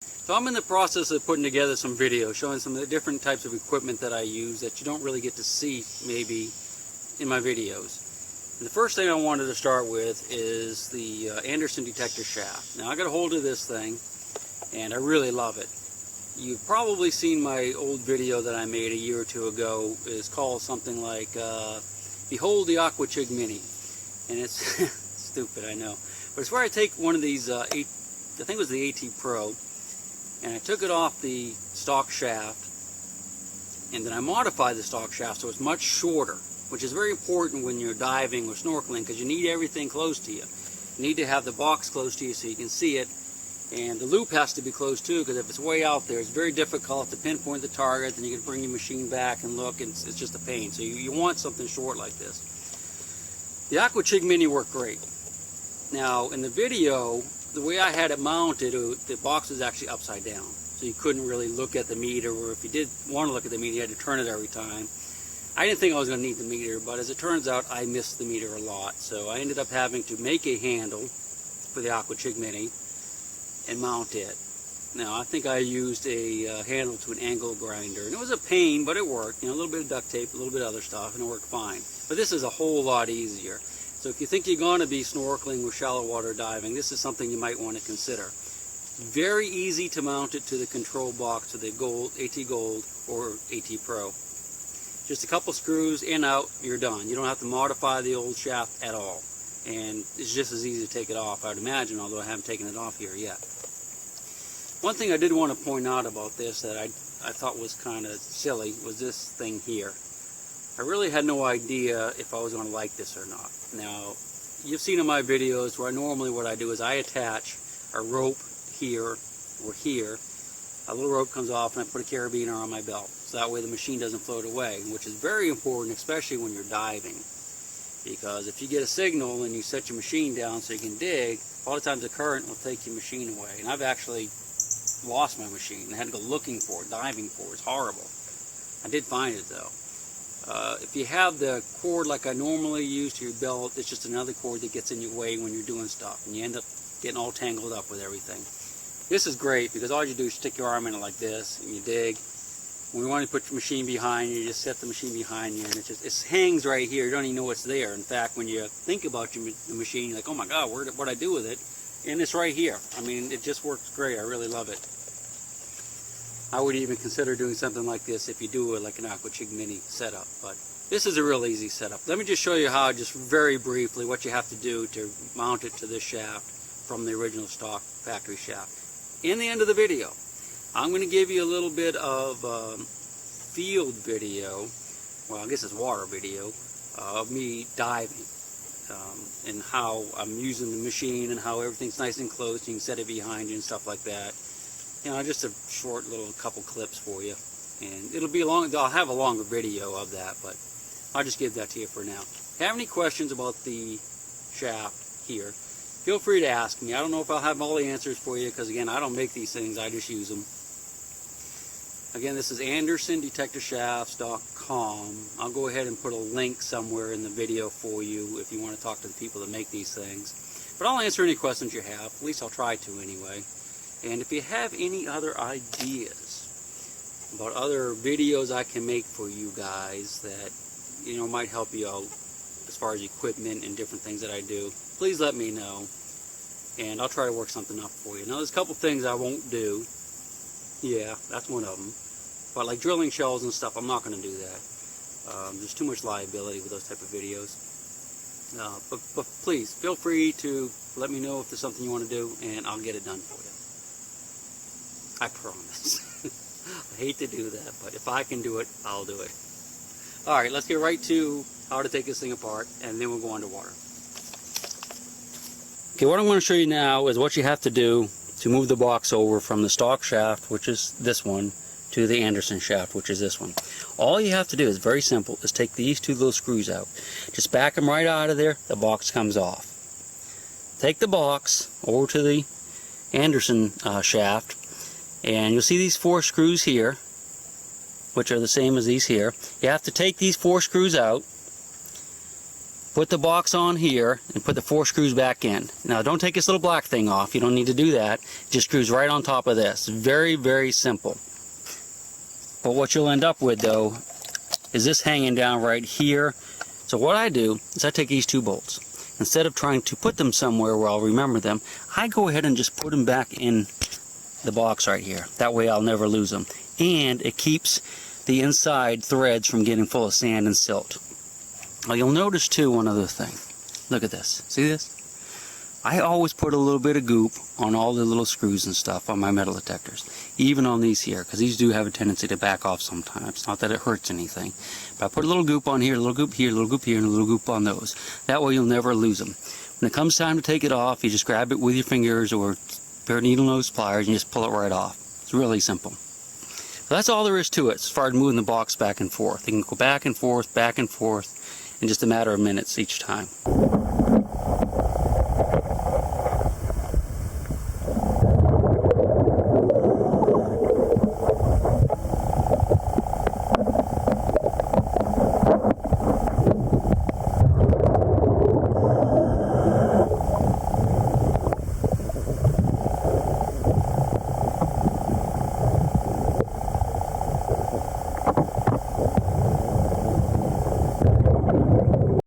So I'm in the process of putting together some videos showing some of the different types of equipment that I use that you don't really get to see maybe in my videos. And the first thing I wanted to start with is the Anderson Detector Shaft. Now I got a hold of this thing and I really love it. You've probably seen my old video that I made a year or two ago. It's called something like Behold the Aquachigger Mini. And it's stupid, I know. But it's where I take one of these, I think it was the AT Pro, and I took it off the stock shaft, and then I modified the stock shaft so it's much shorter, which is very important when you're diving or snorkeling because you need everything close to you. You need to have the box close to you so you can see it, and the loop has to be close too, because if it's way out there it's very difficult to pinpoint the target. Then you can bring your machine back and look, and it's just a pain. So you want something short like this. The Aquachigger Mini worked great. Now in the video, the way I had it mounted, the box was actually upside down, so you couldn't really look at the meter, or if you did want to look at the meter you had to turn it every time. I didn't think I was going to need the meter, but as it turns out I missed the meter a lot, so I ended up having to make a handle for the Aquachigger Mini and mount it. Now I think I used a handle to an angle grinder, and it was a pain, but it worked. You know, a little bit of duct tape, a little bit of other stuff, and it worked fine. But this is a whole lot easier. So if you think you're going to be snorkeling or shallow water diving, this is something you might want to consider. Very easy to mount it to the control box of the AT Gold or AT Pro. Just a couple screws in, out, you're done. You don't have to modify the old shaft at all. And it's just as easy to take it off, I'd imagine, although I haven't taken it off here yet. One thing I did want to point out about this that I thought was kind of silly was this thing here. I really had no idea if I was going to like this or not. Now, you've seen in my videos where normally what I do is I attach a rope here or here. A little rope comes off and I put a carabiner on my belt. So that way the machine doesn't float away, which is very important, especially when you're diving. Because if you get a signal and you set your machine down so you can dig, a lot of times the current will take your machine away. And I've actually lost my machine. I had to go looking for it, diving for it. It's horrible. I did find it though. If you have the cord like I normally use to your belt, it's just another cord that gets in your way when you're doing stuff, and you end up getting all tangled up with everything. This is great because all you do is stick your arm in it like this, and you dig. When you want to put your machine behind you, you just set the machine behind you, and it hangs right here. You don't even know it's there. In fact, when you think about the machine, you're like, oh my God, what'd I do with it? And it's right here. I mean, it just works great. I really love it. I would even consider doing something like this if you do it like an Aquachigger Mini setup, but this is a real easy setup. Let me just show you how, just very briefly, what you have to do to mount it to this shaft from the original stock factory shaft. In the end of the video, I'm going to give you a little bit of field video, well I guess it's water video, of me diving and how I'm using the machine and how everything's nice and close. You can set it behind you and stuff like that. You know, just a short little couple clips for you, and it'll be long. I'll have a longer video of that, but I'll just give that to you for now. If you have any questions about the shaft here, feel free to ask me. I don't know if I'll have all the answers for you because again, I don't make these things, I just use them. Again, this is AndersonDetectorShafts.com. I'll go ahead and put a link somewhere in the video for you if you want to talk to the people that make these things. But I'll answer any questions you have. At least I'll try to anyway. And if you have any other ideas about other videos I can make for you guys that, you know, might help you out as far as equipment and different things that I do, please let me know, and I'll try to work something up for you. Now, there's a couple things I won't do. Yeah, that's one of them. But like drilling shells and stuff, I'm not going to do that. There's too much liability with those type of videos. But please, feel free to let me know if there's something you want to do, and I'll get it done for you. I promise. I hate to do that, but if I can do it, I'll do it. Alright, let's get right to how to take this thing apart, and then we'll go underwater. Okay, what I'm going to show you now is what you have to do to move the box over from the stock shaft, which is this one, to the Anderson shaft, which is this one. All you have to do is very simple, is take these two little screws out. Just back them right out of there, the box comes off. Take the box over to the Anderson shaft, and you'll see these 4 screws here, which are the same as these here. You have to take these 4 screws out, put the box on here and put the 4 screws back in. Now don't take this little black thing off, you don't need to do that. It just screws right on top of this. Very, very simple. But what you'll end up with though is this hanging down right here. So what I do is I take these 2 bolts. Instead of trying to put them somewhere where I'll remember them, I go ahead and just put them back in the box right here. That way I'll never lose them. And it keeps the inside threads from getting full of sand and silt. Now you'll notice too one other thing. Look at this. See this? I always put a little bit of goop on all the little screws and stuff on my metal detectors. Even on these here, because these do have a tendency to back off sometimes. Not that it hurts anything. But I put a little goop on here, a little goop here, a little goop here, and a little goop on those. That way you'll never lose them. When it comes time to take it off, you just grab it with your fingers or a pair of needle nose pliers and you just pull it right off. It's really simple. So that's all there is to it as far as moving the box back and forth. You can go back and forth in just a matter of minutes each time.